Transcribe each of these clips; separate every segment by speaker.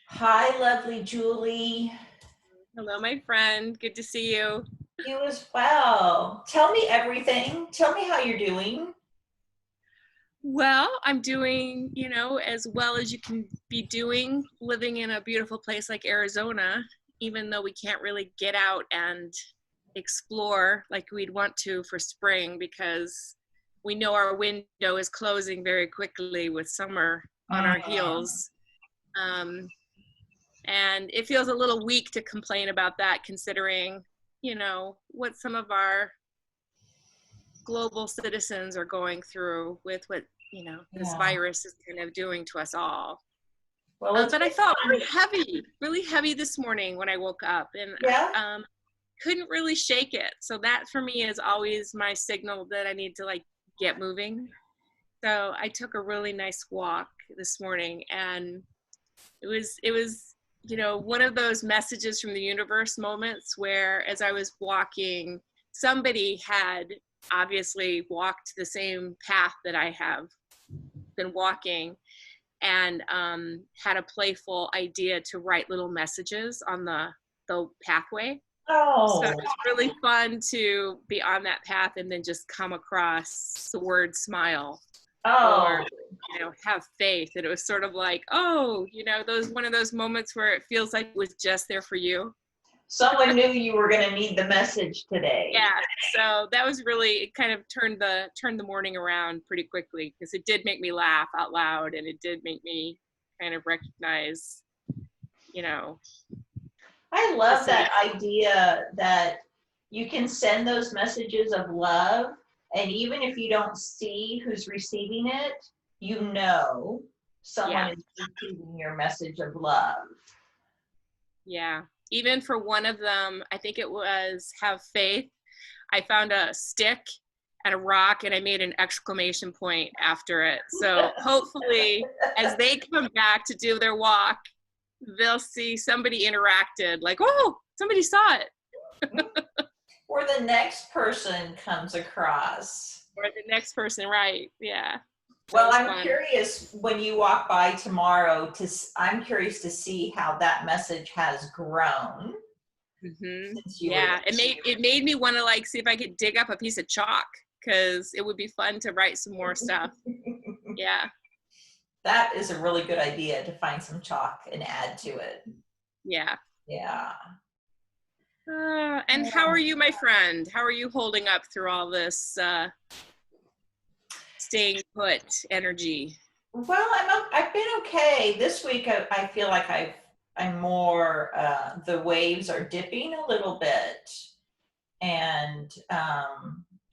Speaker 1: Hi, lovely Julie.
Speaker 2: Hello, my friend. Good to see you.
Speaker 1: You as well. Tell me everything. Tell me how you're doing.
Speaker 2: Well, I'm doing, as well as you can be doing living in a beautiful place like Arizona, even though we can't really get out and explore like we'd want to for spring because we know our window is closing very quickly with summer on our
Speaker 1: Mm,
Speaker 2: heels. Um, and it feels a little weak to complain about that considering, what some of our global citizens are going through with what this
Speaker 1: yeah.
Speaker 2: virus is kind of doing to us all.
Speaker 1: Well, it's
Speaker 2: But I
Speaker 1: been
Speaker 2: felt
Speaker 1: great.
Speaker 2: really heavy this morning when I woke up, and
Speaker 1: Yeah.
Speaker 2: couldn't really shake it. So that for me is always my signal that I need to like get moving. So I took a really nice walk this morning, and it was one of those messages from the universe moments where as I was walking, somebody had obviously walked the same path that I have been walking, and had a playful idea to write little messages on the pathway. So
Speaker 1: Oh,
Speaker 2: it's really fun to be on that path and then just come across the word smile or
Speaker 1: oh.
Speaker 2: have faith. And it was sort of like, oh, those one of those moments where it feels like it was just there for you.
Speaker 1: Someone knew you were going to need the message today.
Speaker 2: Yeah, so that was really, it kind of turned the morning around pretty quickly because it did make me laugh out loud, and it did make me kind of recognize, you know,
Speaker 1: I
Speaker 2: the
Speaker 1: love
Speaker 2: city.
Speaker 1: that idea that you can send those messages of love, and even if you don't see who's receiving it, you know someone
Speaker 2: Yeah,
Speaker 1: is receiving your message of love.
Speaker 2: yeah. Even for one of them, I think it was have faith. I found a stick and a rock, and I made an exclamation point after it. So hopefully, as they come back to do their walk, they'll see somebody interacted, like, oh, somebody saw it.
Speaker 1: Or the next person comes across.
Speaker 2: Or the next person, right? Yeah, that
Speaker 1: Well,
Speaker 2: was
Speaker 1: I'm
Speaker 2: fun.
Speaker 1: curious when you walk by tomorrow I'm curious to see how that message has grown since you were
Speaker 2: Yeah,
Speaker 1: there.
Speaker 2: it made me want to like see if I could dig up a piece of chalk because it would be fun to write some more stuff. Yeah,
Speaker 1: That is a really good idea to find some chalk and add to it.
Speaker 2: yeah.
Speaker 1: Yeah.
Speaker 2: And how are you, my friend? How are you holding up through all this staying put energy?
Speaker 1: Well, I've been okay. This week I feel like I'm more the waves are dipping a little bit and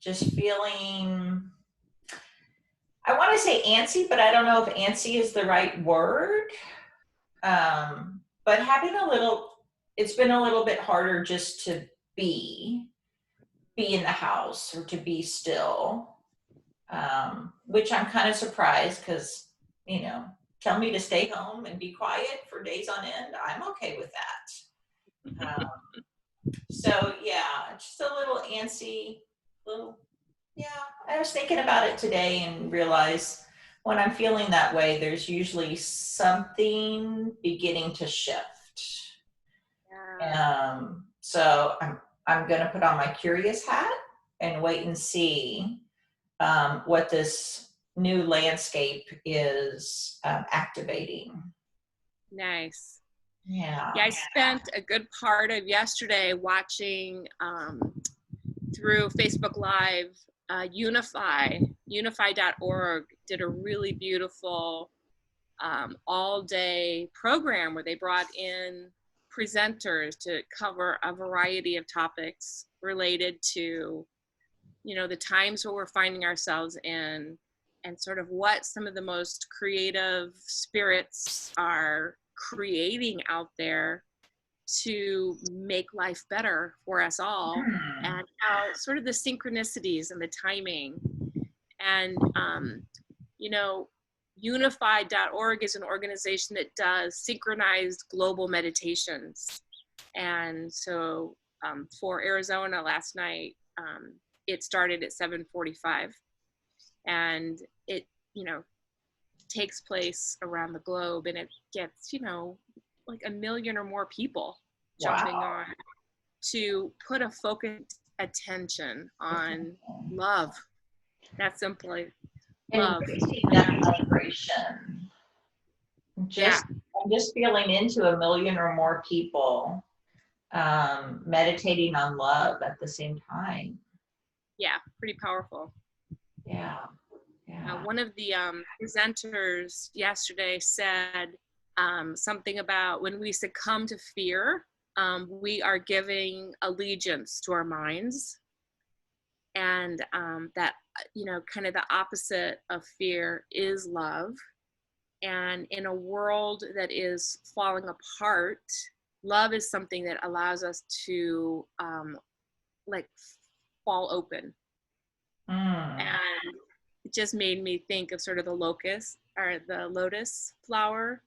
Speaker 1: just feeling, I want to say antsy, but I don't know if antsy is the right word. But having a little, it's been a little bit harder just to be in the house or to be still, which I'm kind of surprised because, you know, tell me to stay home and be quiet for days on end. I'm okay with that. So yeah, just a little antsy, little, yeah. I was thinking about it today and realized when I'm feeling that way, there's usually something beginning to shift.
Speaker 2: Yeah.
Speaker 1: So I'm gonna put on my curious hat and wait and see what this new landscape is activating.
Speaker 2: Nice.
Speaker 1: Yeah.
Speaker 2: Yeah, I spent a good part of yesterday watching through Facebook Live. Unify.org did a really beautiful all day program where they brought in presenters to cover a variety of topics related to, the times where we're finding ourselves in, and sort of what some of the most creative spirits are creating out there to make life better for us all,
Speaker 1: Hmm.
Speaker 2: and how sort of the synchronicities and the timing. And you know Unify.org is an organization that does synchronized global meditations. And so for Arizona last night, it started at 7:45, and it takes place around the globe, and it gets, like 1 million or more people jumping
Speaker 1: Wow.
Speaker 2: on to put a focused attention on love. That simply,
Speaker 1: And
Speaker 2: love.
Speaker 1: raising that vibration.
Speaker 2: Yeah,
Speaker 1: I'm just feeling into 1 million or more people meditating on love at the same time.
Speaker 2: yeah, pretty powerful.
Speaker 1: Yeah, yeah.
Speaker 2: One of the presenters yesterday said something about when we succumb to fear, we are giving allegiance to our minds, and that, kind of the opposite of fear is love. And in a world that is falling apart, love is something that allows us to like fall open.
Speaker 1: Mm.
Speaker 2: And it just made me think of sort of the locust or the lotus flower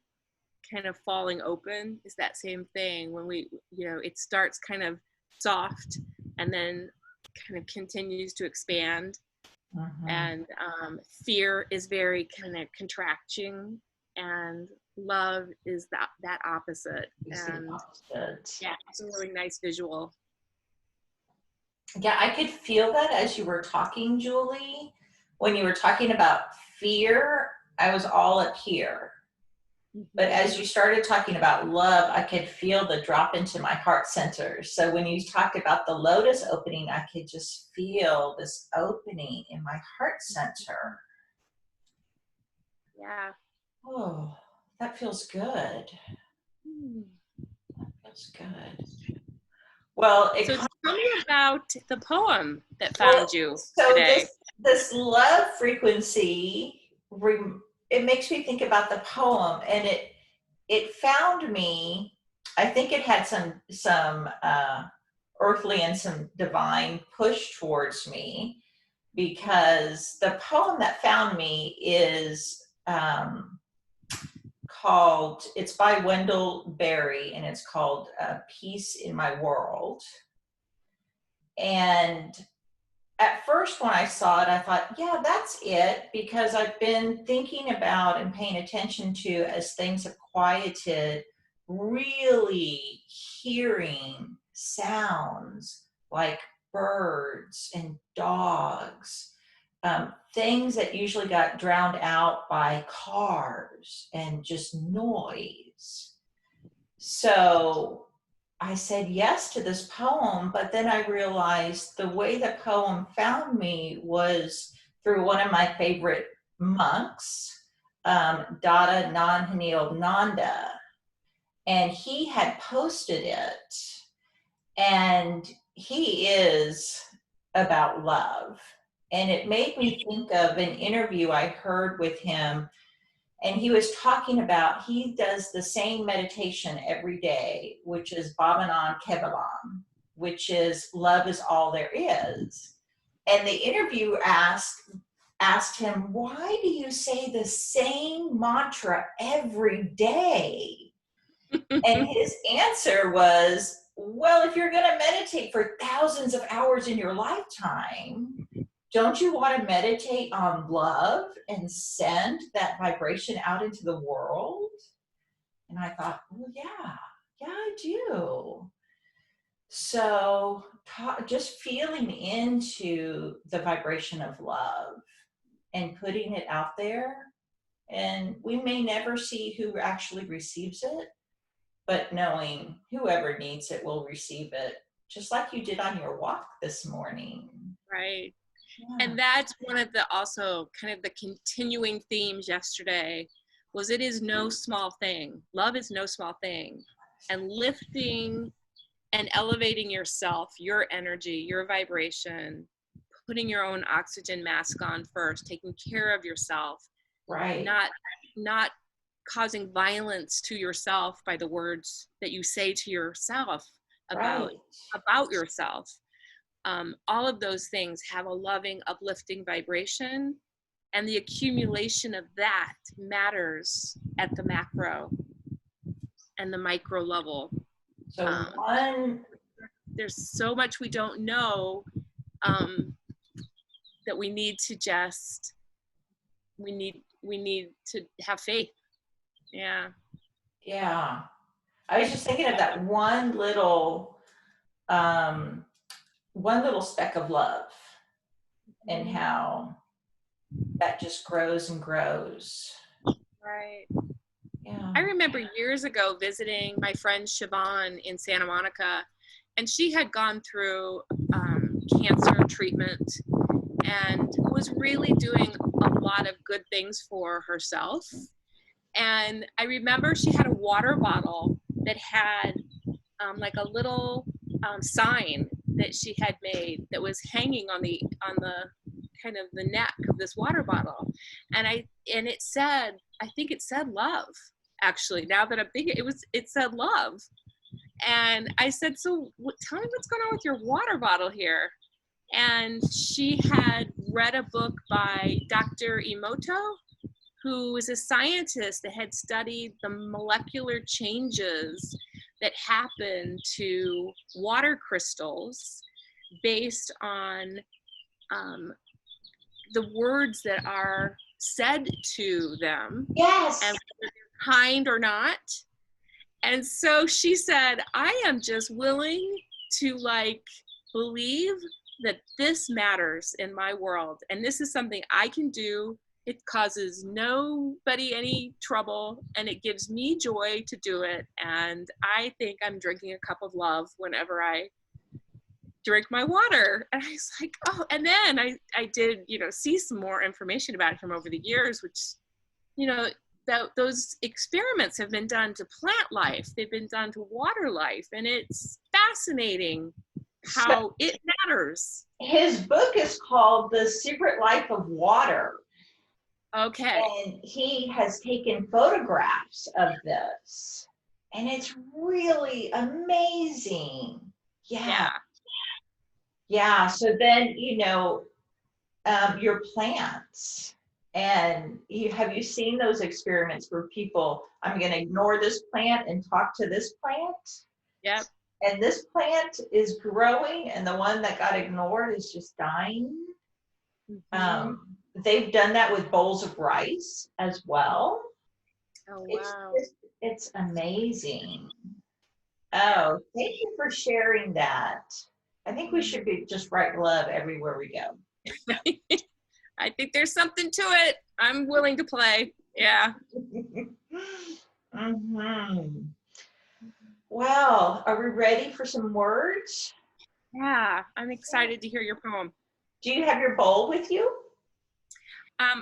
Speaker 2: kind of falling open. Is that same thing when we, it starts kind of soft and then kind of continues to expand.
Speaker 1: Mm-hmm.
Speaker 2: And fear is very kind of contracting, and love is that opposite.
Speaker 1: It's the
Speaker 2: And
Speaker 1: opposite.
Speaker 2: yeah, it's a really nice visual.
Speaker 1: Yeah, I could feel that as you were talking, Julie. When you were talking about fear, I was all up here. But as you started talking about love, I could feel the drop into my heart center. So when you talked about the lotus opening, I could just feel this opening in my heart center.
Speaker 2: Yeah.
Speaker 1: Oh, that feels good. That feels good. Well,
Speaker 2: So tell me about the poem that found
Speaker 1: well,
Speaker 2: you
Speaker 1: so
Speaker 2: today.
Speaker 1: this love frequency, it makes me think about the poem, and it found me. I think it had some earthly and some divine push towards me, because the poem that found me is called, it's by Wendell-Berry, and it's called Peace in My World. And at first when I saw it, I thought, yeah, that's it, because I've been thinking about and paying attention to, as things have quieted, really hearing sounds like birds and dogs, things that usually got drowned out by cars and just noise. So I said yes to this poem, but then I realized the way the poem found me was through one of my favorite monks, Dada Nanhanil Nanda, and he had posted it, and he is about love. And it made me think of an interview I heard with him, and he was talking about, he does the same meditation every day, which is Bhavanan Kevalam, which is love is all there is. And the interview asked him, why do you say the same mantra every day? And his answer was, well, if you're going to meditate for thousands of hours in your lifetime, don't you want to meditate on love and send that vibration out into the world? And I thought, well, yeah, I do. So just feeling into the vibration of love and putting it out there. And we may never see who actually receives it, but knowing whoever needs it will receive it, just like you did on your walk this morning.
Speaker 2: Right.
Speaker 1: Yeah.
Speaker 2: And that's one of the also kind of the continuing themes yesterday was it is no small thing. Love is no small thing. And lifting and elevating yourself, your energy, your vibration, putting your own oxygen mask on first, taking care of yourself,
Speaker 1: Right.
Speaker 2: Not causing violence to yourself by the words that you say to yourself about yourself. All of those things have a loving, uplifting vibration, and the accumulation of that matters at the macro and the micro level.
Speaker 1: So
Speaker 2: there's so much we don't know that we need to just we need to have faith. Yeah.
Speaker 1: Yeah. I was just thinking of that um, one little speck of love and how that just grows and grows.
Speaker 2: Right.
Speaker 1: Yeah.
Speaker 2: I remember years ago visiting my friend Siobhan in Santa Monica, and she had gone through cancer treatment and was really doing a lot of good things for herself. And I remember she had a water bottle that had like a little sign that she had made that was hanging on the kind of the neck of this water bottle, and it said, I think it said love. Actually, now that I'm thinking, it said love. And I said, so tell me what's going on with your water bottle here. And she had read a book by Dr. Emoto, who was a scientist that had studied the molecular changes that happen to water crystals based on the words that are said to them,
Speaker 1: Yes.
Speaker 2: and whether they're kind or not. And so she said, I am just willing to like believe that this matters in my world, and this is something I can do. It causes nobody any trouble, and it gives me joy to do it. And I think I'm drinking a cup of love whenever I drink my water. And I was like, oh, and then I did, see some more information about him over the years, which, that those experiments have been done to plant life, they've been done to water life, and it's fascinating how it matters.
Speaker 1: His book is called The Secret Life of Water.
Speaker 2: Okay.
Speaker 1: And he has taken photographs of this. And it's really amazing. Yeah.
Speaker 2: Yeah.
Speaker 1: Yeah. So then, your plants. And have you seen those experiments where people, I'm going to ignore this plant and talk to this plant?
Speaker 2: Yep.
Speaker 1: And this plant is growing, and the one that got ignored is just dying.
Speaker 2: Mm-hmm.
Speaker 1: They've done that with bowls of rice as well.
Speaker 2: Oh,
Speaker 1: It's
Speaker 2: wow.
Speaker 1: it's amazing. Oh, thank you for sharing that. I think we should be just write love everywhere we go.
Speaker 2: I think there's something to it. I'm willing to play. Yeah.
Speaker 1: Mm-hmm. Well, are we ready for some words?
Speaker 2: Yeah. I'm excited to hear your poem.
Speaker 1: Do you have your bowl with you?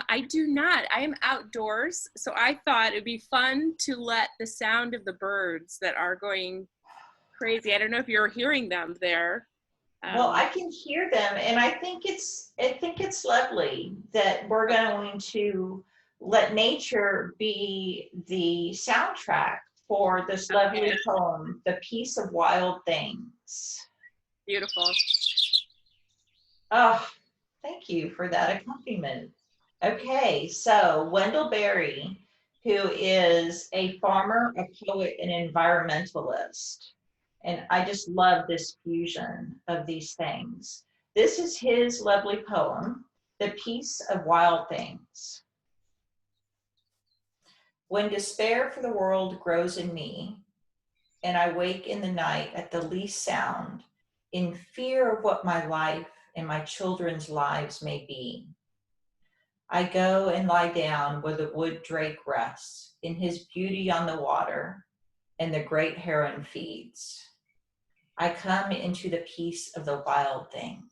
Speaker 2: I do not. I am outdoors, so I thought it'd be fun to let the sound of the birds that are going crazy. I don't know if you're hearing them there.
Speaker 1: Well, I can hear them, and I think it's lovely that we're going to let nature be the soundtrack for this lovely poem, The Peace of Wild Things.
Speaker 2: Beautiful.
Speaker 1: Oh, thank you for that accompaniment. Okay, so Wendell-Berry, who is a farmer, a poet, and environmentalist. And I just love this fusion of these things. This is his lovely poem, The Peace of Wild Things. When despair for the world grows in me, and I wake in the night at the least sound, in fear of what my life and my children's lives may be, I go and lie down where the wood drake rests, in his beauty on the water, and the great heron feeds. I come into the peace of the wild things.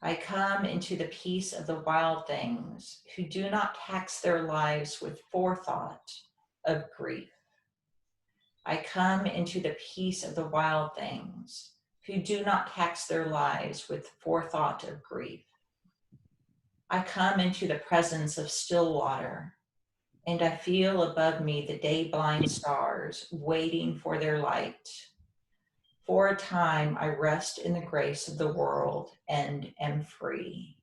Speaker 1: I come into the peace of the wild things who do not tax their lives with forethought of grief. I come into the peace of the wild things who do not tax their lives with forethought of grief. I come into the presence of still water, and I feel above me the day-blind stars waiting for their light. For a time, I rest in the grace of the world and am free.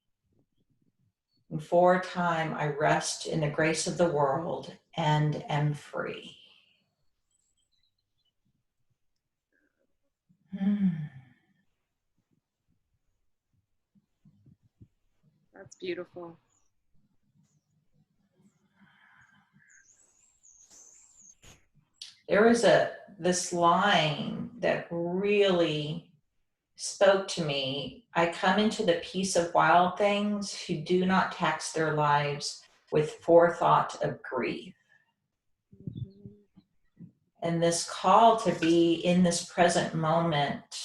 Speaker 1: And for a time, I rest in the grace of the world and am free.
Speaker 2: That's beautiful.
Speaker 1: there was this line that really spoke to me. I come into the peace of wild things who do not tax their lives with forethought of grief. And this call to be in this present moment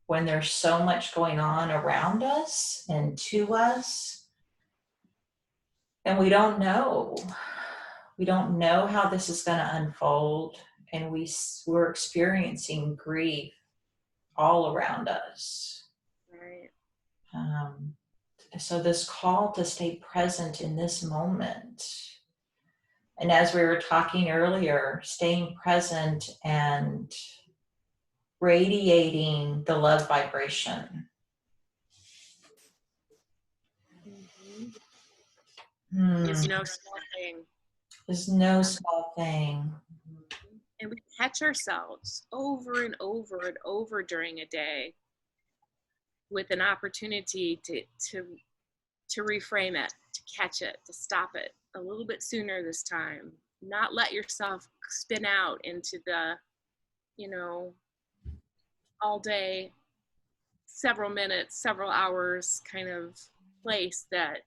Speaker 1: when there's so much going on around us and to us, and we don't know. We don't know how this is going to unfold, and we're experiencing grief all around us.
Speaker 2: Right.
Speaker 1: So this call to stay present in this moment. And as we were talking earlier, staying present and radiating the love vibration.
Speaker 2: Is no small thing.
Speaker 1: Is no small thing.
Speaker 2: And we catch ourselves over and over and over during a day with an opportunity to reframe it, to catch it, to stop it a little bit sooner this time. Not let yourself spin out into the, all day, several minutes, several hours kind of place that,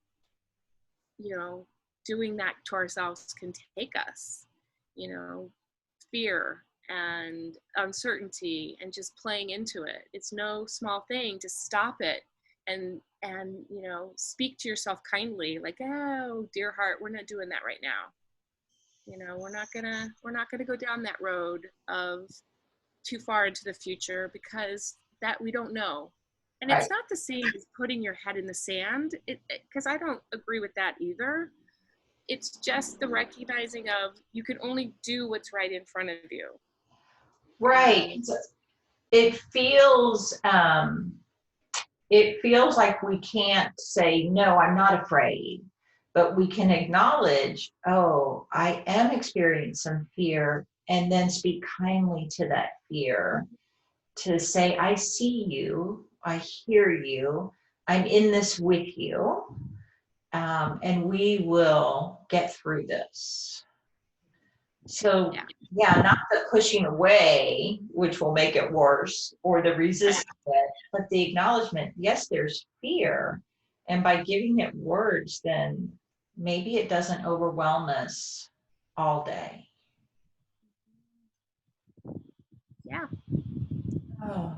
Speaker 2: doing that to ourselves can take us, fear and uncertainty and just playing into it. It's no small thing to stop it and speak to yourself kindly, like, oh dear heart, we're not doing that right now. We're not gonna go down that road of too far into the future, because that we don't know. And
Speaker 1: Right.
Speaker 2: It's not the same as putting your head in the sand, because I don't agree with that either. It's just the recognizing of you can only do what's right in front of you.
Speaker 1: Right. It feels like we can't say, no, I'm not afraid, but we can acknowledge, oh, I am experiencing some fear, and then speak kindly to that fear, to say, I see you, I hear you, I'm in this with you, and we will get through this. So, yeah, not the pushing away, which will make it worse, or the resistance, but the acknowledgement, yes, there's fear. And by giving it words, then maybe it doesn't overwhelm us all day.
Speaker 2: Yeah.
Speaker 1: Oh.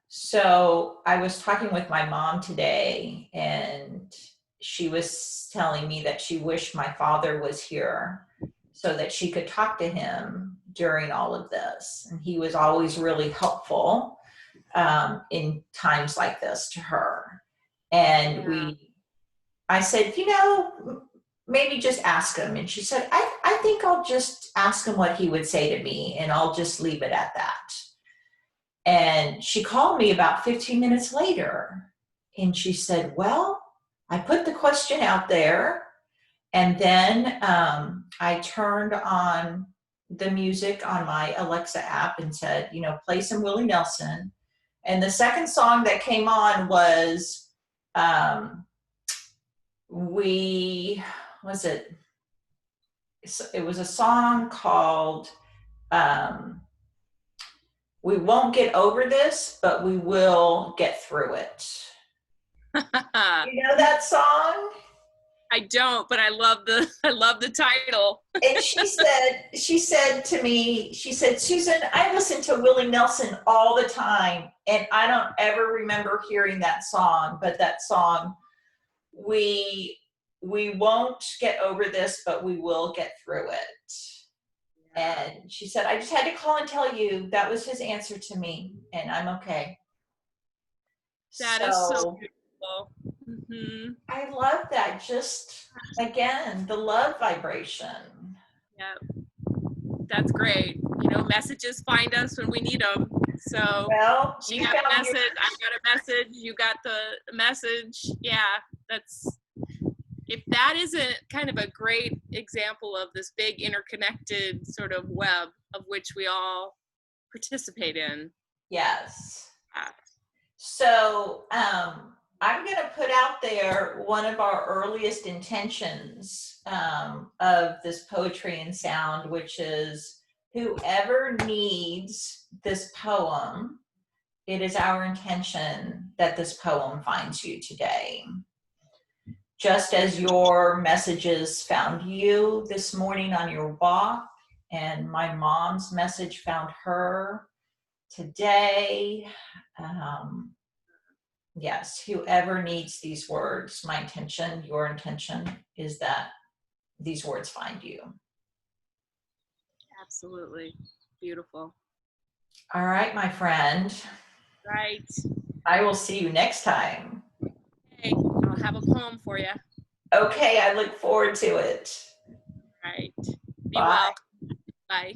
Speaker 1: So I was talking with my mom today, and she was telling me that she wished my father was here so that she could talk to him during all of this. And he was always really helpful in times like this to her. And I said, maybe just ask him. And she said, I think I'll just ask him what he would say to me, and I'll just leave it at that. And she called me about 15 minutes later, and she said, well, I put the question out there, and then I turned on the music on my Alexa app and said, play some Willie Nelson. And the second song that came on was, it was a song called, we won't get over this, but we will get through it. You know that song?
Speaker 2: I don't, but I love the title.
Speaker 1: And she said to me, Susan, I listen to Willie Nelson all the time, and I don't ever remember hearing that song, but that song, we won't get over this, but we will get through it. And she said, I just had to call and tell you that was his answer to me, and I'm okay.
Speaker 2: That is so beautiful. Mm-hmm.
Speaker 1: I love that. Just, again, the love vibration.
Speaker 2: Yeah, that's great. Messages find us when we need them. So
Speaker 1: well,
Speaker 2: she got a message, I got a message, you got the message. Yeah, if that isn't kind of a great example of this big interconnected sort of web of which we all participate in.
Speaker 1: Yes. So I'm going to put out there one of our earliest intentions of this poetry and sound, which is whoever needs this poem, it is our intention that this poem finds you today. Just as your messages found you this morning on your walk, and my mom's message found her today. Yes, whoever needs these words, my intention, your intention is that these words find you.
Speaker 2: Absolutely. Beautiful.
Speaker 1: All right, my friend.
Speaker 2: Right.
Speaker 1: I will see you next time.
Speaker 2: Hey, I'll have a poem for you.
Speaker 1: Okay, I look forward to it.
Speaker 2: Right. Be
Speaker 1: Bye.
Speaker 2: well. Bye.